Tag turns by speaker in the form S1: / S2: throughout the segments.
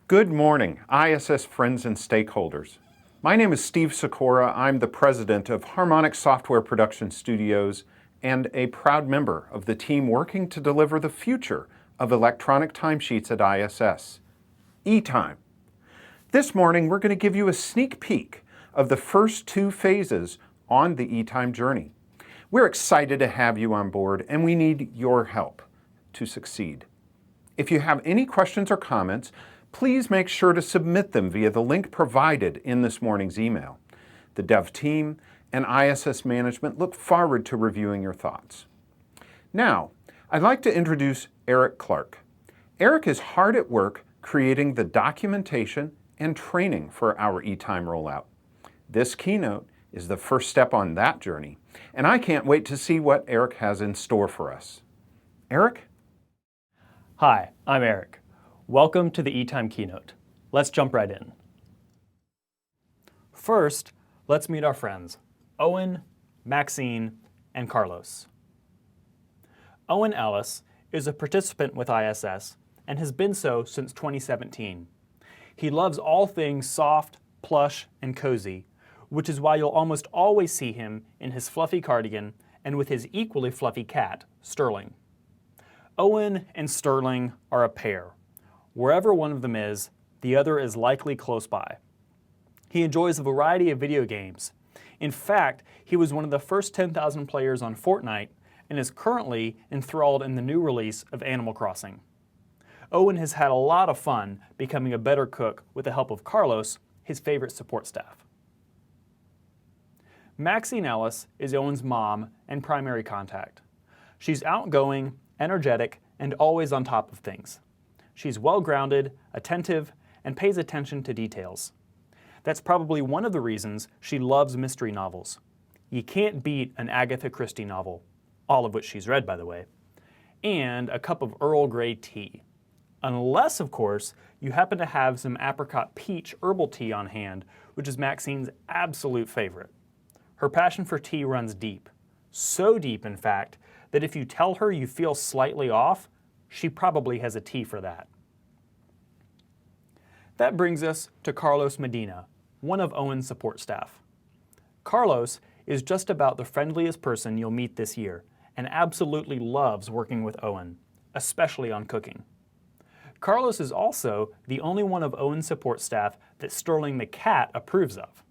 S1: Good morning, ISS friends and stakeholders. My name is Steve Sikora. I'm the president of Harmonic Software Production Studios and a proud member of the team working to deliver the future of electronic timesheets at ISS, eTime. This morning, we're going to give you a sneak peek of the first two phases on the eTime journey. We're excited to have you on board, and we need your help to succeed. If you have any questions or comments, please make sure to submit them via the link provided in this morning's email. The dev team and ISS management look forward to reviewing your thoughts. Now, I'd like to introduce Eric Clark. Eric is hard at work creating the documentation and training for our eTime rollout. This keynote is the first step on that journey, and I can't wait to see what Eric has in store for us. Eric?
S2: Hi, I'm Eric. Welcome to the eTime keynote. Let's jump right in. First, let's meet our friends, Owen, Maxine, and Carlos. Owen Ellis is a participant with ISS and has been so since 2017. He loves all things soft, plush, and cozy, which is why you'll almost always see him in his fluffy cardigan and with his equally fluffy cat, Sterling. Owen and Sterling are a pair. Wherever one of them is, the other is likely close by. He enjoys a variety of video games. In fact, he was one of the first 10,000 players on Fortnite and is currently enthralled in the new release of Animal Crossing. Owen has had a lot of fun becoming a better cook with the help of Carlos, his favorite support staff. Maxine Ellis is Owen's mom and primary contact. She's outgoing, energetic, and always on top of things. She's well-grounded, attentive, and pays attention to details. That's probably one of the reasons she loves mystery novels. You can't beat an Agatha Christie novel, all of which she's read, by the way, and a cup of Earl Grey tea. Unless, of course, you happen to have some apricot peach herbal tea on hand, which is Maxine's absolute favorite. Her passion for tea runs deep. So deep, in fact, that if you tell her you feel slightly off, she probably has a tea for that. That brings us to Carlos Medina, one of Owen's support staff. Carlos is just about the friendliest person you'll meet this year and absolutely loves working with Owen, especially on cooking. Carlos is also the only one of Owen's support staff that Sterling the cat approves of.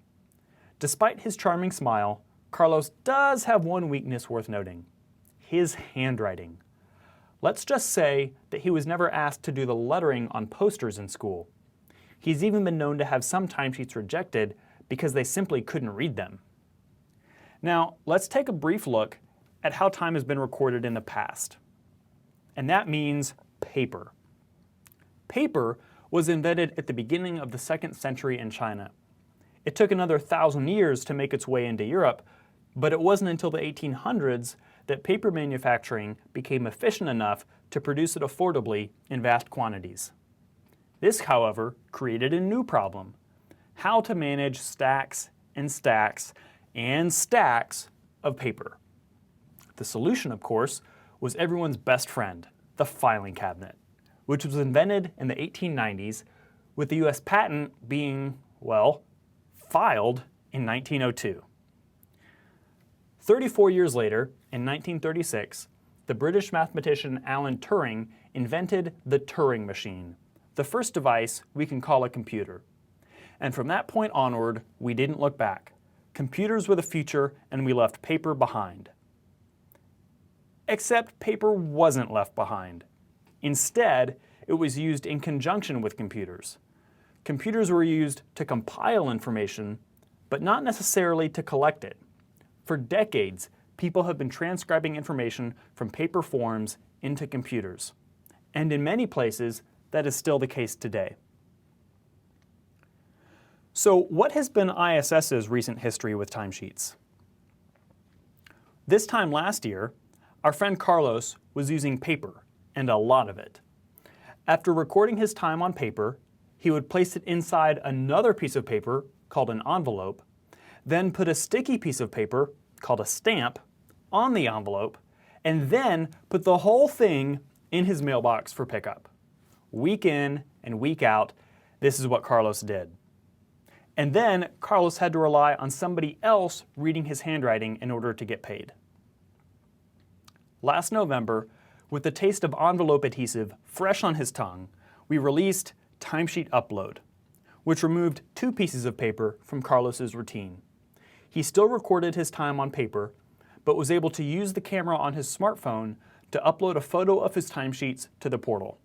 S2: Despite his charming smile, Carlos does have one weakness worth noting: his handwriting. Let's just say that he was never asked to do the lettering on posters in school. He's even been known to have some timesheets rejected because they simply couldn't read them. Now, let's take a brief look at how time has been recorded in the past. And that means paper. Paper was invented at the beginning of the 2nd century in China. It took another 1,000 years to make its way into Europe, but it wasn't until the 1800s that paper manufacturing became efficient enough to produce it affordably in vast quantities. This, however, created a new problem: how to manage stacks and stacks and stacks of paper. The solution, of course, was everyone's best friend, the filing cabinet, which was invented in the 1890s, with the US patent being, well, filed in 1902. 34 years later, in 1936, the British mathematician Alan Turing invented the Turing machine, the first device we can call a computer. And from that point onward, we didn't look back. Computers were the future, and we left paper behind. Except paper wasn't left behind. Instead, it was used in conjunction with computers. Computers were used to compile information, but not necessarily to collect it. For decades, people have been transcribing information from paper forms into computers. And in many places, that is still the case today. So what has been ISS's recent history with timesheets? This time last year, our friend Carlos was using paper, and a lot of it. After recording his time on paper, he would place it inside another piece of paper called an envelope, then put a sticky piece of paper called a stamp on the envelope, and then put the whole thing in his mailbox for pickup. Week in and week out, This is what Carlos did. And then Carlos had to rely on somebody else reading his handwriting in order to get paid. Last November, with the taste of envelope adhesive fresh on his tongue, we released Timesheet Upload, which removed 2 pieces of paper from Carlos's routine. He still recorded his time on paper, but was able to use the camera on his smartphone to upload a photo of his timesheets to the portal.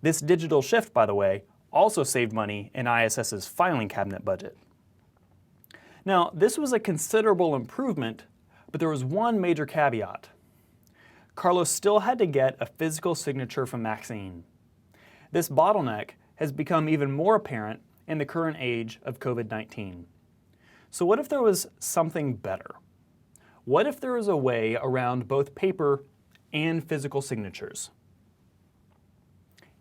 S2: This digital shift, by the way, also saved money in ISS's filing cabinet budget. Now, this was a considerable improvement, but there was one major caveat. Carlos still had to get a physical signature from Maxine. This bottleneck has become even more apparent in the current age of COVID-19. So what if there was something better? What if there was a way around both paper and physical signatures?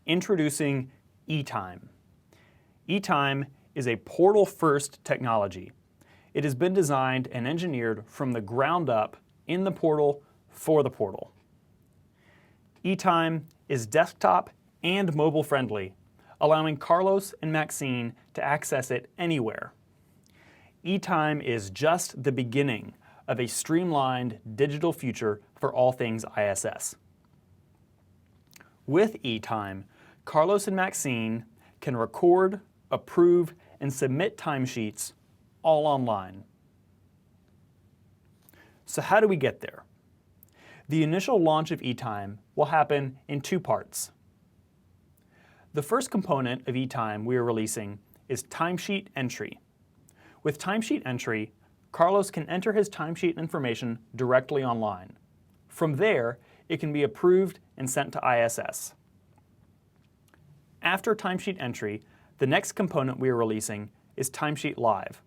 S2: Introducing eTime. eTime is a portal-first technology. It has been designed and engineered from the ground up in the portal for the portal. eTime is desktop and mobile friendly, allowing Carlos and Maxine to access it anywhere. eTime is just the beginning of a streamlined digital future for all things ISS. With eTime, Carlos and Maxine can record, approve, and submit timesheets all online. So how do we get there? The initial launch of eTime will happen in 2 parts. The first component of eTime we are releasing is Timesheet Entry. With Timesheet Entry, Carlos can enter his timesheet information directly online. From there, it can be approved and sent to ISS. After Timesheet Entry, the next component we are releasing is Timesheet Live.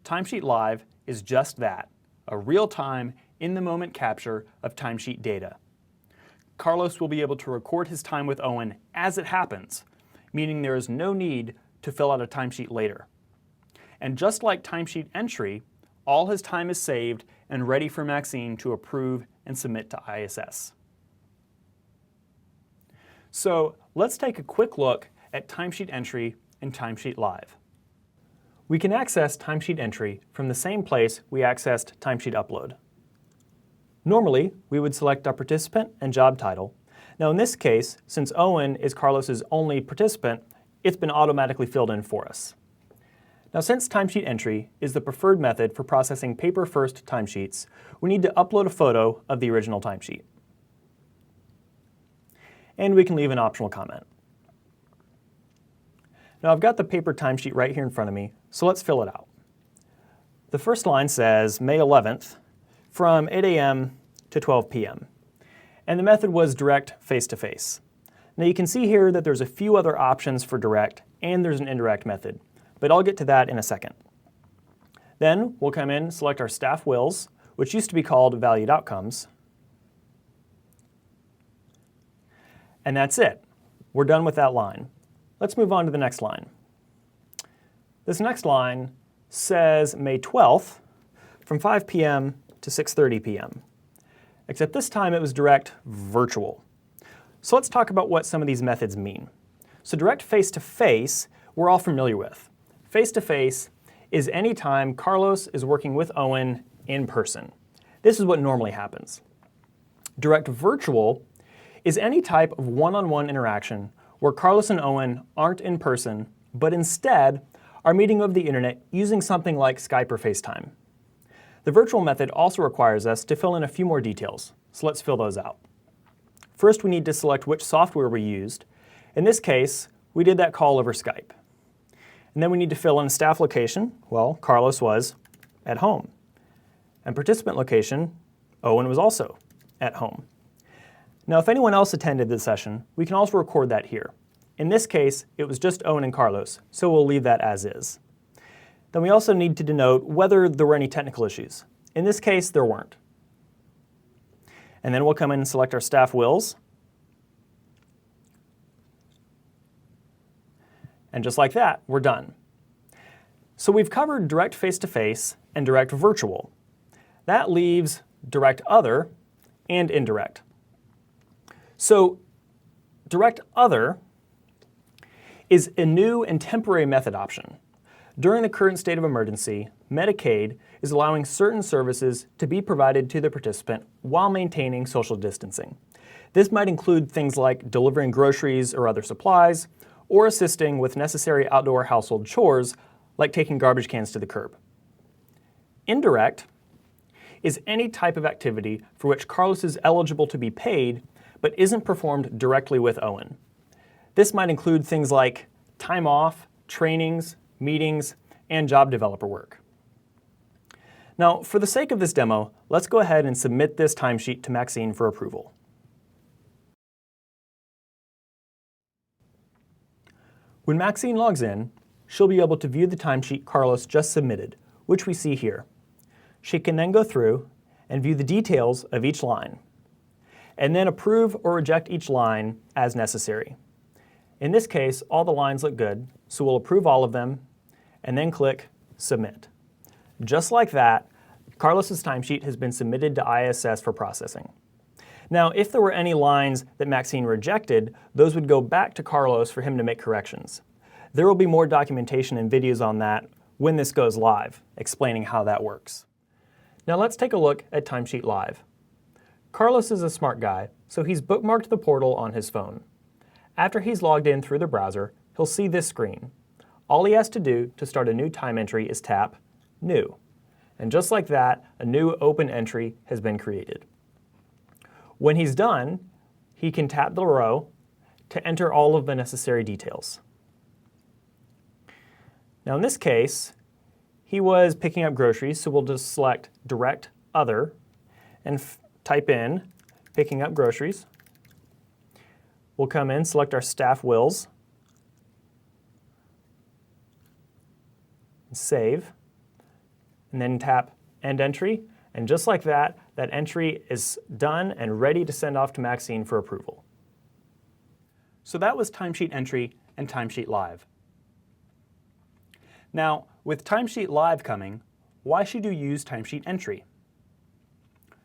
S2: Timesheet Live is just that, a real-time, in-the-moment capture of timesheet data. Carlos will be able to record his time with Owen as it happens, meaning there is no need to fill out a timesheet later. And just like Timesheet Entry, all his time is saved and ready for Maxine to approve and submit to ISS. So let's take a quick look at Timesheet Entry and Timesheet Live. We can access Timesheet Entry from the same place we accessed Timesheet Upload. Normally, we would select our participant and job title. Now in this case, since Owen is Carlos's only participant, it's been automatically filled in for us. Now since Timesheet Entry is the preferred method for processing paper-first timesheets, we need to upload a photo of the original timesheet. And we can leave an optional comment. Now I've got the paper timesheet right here in front of me, so let's fill it out. The first line says May 11th from 8 a.m. to 12 p.m. And the method was direct face-to-face. Now you can see here that there's a few other options for direct and there's an indirect method, but I'll get to that in a second. Then we'll come in, select our staff wills, which used to be called valued outcomes. And that's it. We're done with that line. Let's move on to the next line. This next line says May 12th from 5 p.m. to 6:30 p.m. Except this time it was direct virtual. So let's talk about what some of these methods mean. So direct face-to-face, we're all familiar with. Face-to-face is any time Carlos is working with Owen in person. This is what normally happens. Direct virtual is any type of one-on-one interaction where Carlos and Owen aren't in person, but instead are meeting over the internet using something like Skype or FaceTime. The virtual method also requires us to fill in a few more details, so let's fill those out. First, we need to select which software we used. In this case, we did that call over Skype. And then we need to fill in staff location. Well, Carlos was at home. And participant location, Owen was also at home. Now, if anyone else attended the session, we can also record that here. In this case, it was just Owen and Carlos, so we'll leave that as is. Then we also need to denote whether there were any technical issues. In this case, there weren't. And then we'll come in and select our staff wills. And just like that, we're done. So we've covered direct face-to-face and direct virtual. That leaves direct other and indirect. So direct other is a new and temporary method option. During the current state of emergency, Medicaid is allowing certain services to be provided to the participant while maintaining social distancing. This might include things like delivering groceries or other supplies, or assisting with necessary outdoor household chores like taking garbage cans to the curb. Indirect is any type of activity for which Carlos is eligible to be paid but isn't performed directly with Owen. This might include things like time off, trainings, meetings, and job developer work. Now, for the sake of this demo, let's go ahead and submit this timesheet to Maxine for approval. When Maxine logs in, she'll be able to view the timesheet Carlos just submitted, which we see here. She can then go through and view the details of each line, and then approve or reject each line as necessary. In this case, all the lines look good, so we'll approve all of them, and then click Submit. Just like that, Carlos's timesheet has been submitted to ISS for processing. Now, if there were any lines that Maxine rejected, those would go back to Carlos for him to make corrections. There will be more documentation and videos on that when this goes live, explaining how that works. Now let's take a look at Timesheet Live. Carlos is a smart guy, so he's bookmarked the portal on his phone. After he's logged in through the browser, he'll see this screen. All he has to do to start a new time entry is tap New. And just like that, a new open entry has been created. When he's done, he can tap the row to enter all of the necessary details. Now in this case, he was picking up groceries, so we'll just select Direct Other and type in picking up groceries. We'll come in, select our staff wills, save, and then tap End Entry. And just like that, that entry is done and ready to send off to Maxine for approval. So that was Timesheet Entry and Timesheet Live. Now, with Timesheet Live coming, why should you use Timesheet Entry?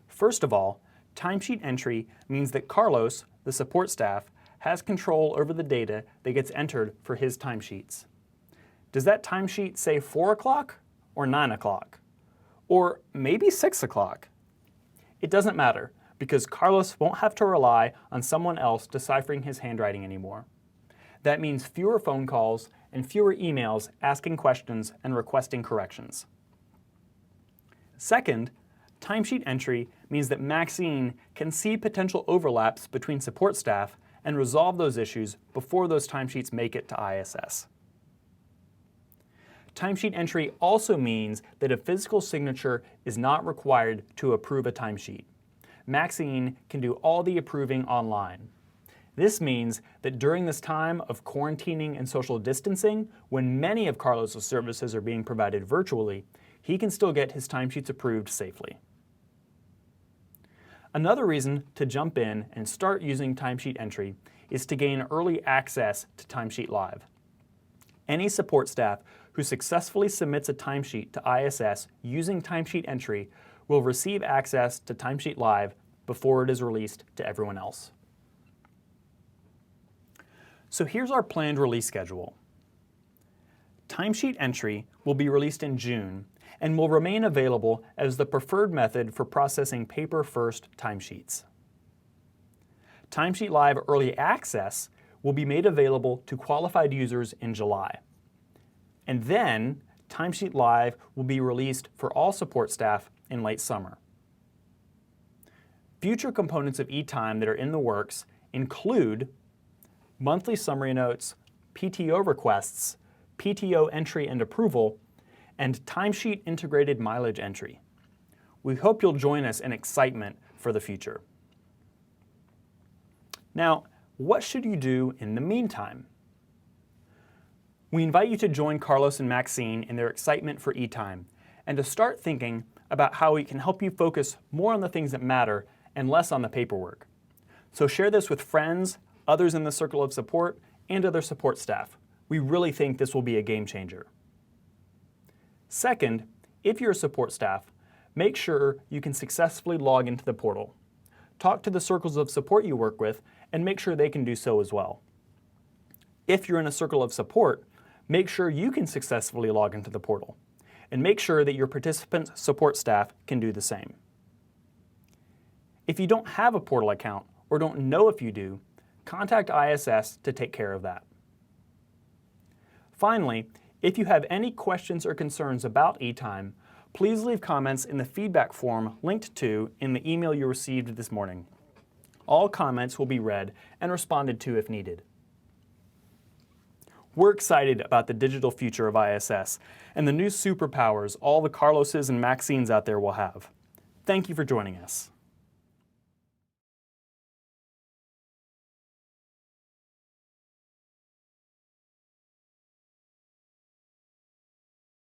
S2: First of all, Timesheet Entry means that Carlos, the support staff, has control over the data that gets entered for his timesheets. Does that timesheet say 4 o'clock or 9 o'clock? Or maybe 6 o'clock? It doesn't matter, because Carlos won't have to rely on someone else deciphering his handwriting anymore. That means fewer phone calls and fewer emails asking questions and requesting corrections. Second, Timesheet Entry means that Maxine can see potential overlaps between support staff and resolve those issues before those timesheets make it to ISS. Timesheet Entry also means that a physical signature is not required to approve a timesheet. Maxine can do all the approving online. This means that during this time of quarantining and social distancing, when many of Carlos's services are being provided virtually, he can still get his timesheets approved safely. Another reason to jump in and start using Timesheet Entry is to gain early access to Timesheet Live. Any support staff who successfully submits a timesheet to ISS using Timesheet Entry will receive access to Timesheet Live before it is released to everyone else. So here's our planned release schedule. Timesheet Entry will be released in June and will remain available as the preferred method for processing paper-first timesheets. Timesheet Live Early Access will be made available to qualified users in July. And then, Timesheet Live will be released for all support staff in late summer. Future components of eTime that are in the works include monthly summary notes, PTO requests, PTO entry and approval, and timesheet integrated mileage entry. We hope you'll join us in excitement for the future. Now, what should you do in the meantime? We invite you to join Carlos and Maxine in their excitement for eTime and to start thinking about how we can help you focus more on the things that matter and less on the paperwork. So share this with friends, others in the circle of support, and other support staff. We really think this will be a game changer. Second, if you're a support staff, make sure you can successfully log into the portal. Talk to the circles of support you work with and make sure they can do so as well. If you're in a circle of support, make sure you can successfully log into the portal, and make sure that your participant support staff can do the same. If you don't have a portal account or don't know if you do, contact ISS to take care of that. Finally, if you have any questions or concerns about eTime, please leave comments in the feedback form linked to in the email you received this morning. All comments will be read and responded to if needed. We're excited about the digital future of ISS and the new superpowers all the Carloses and Maxines out there will have. Thank you for joining us.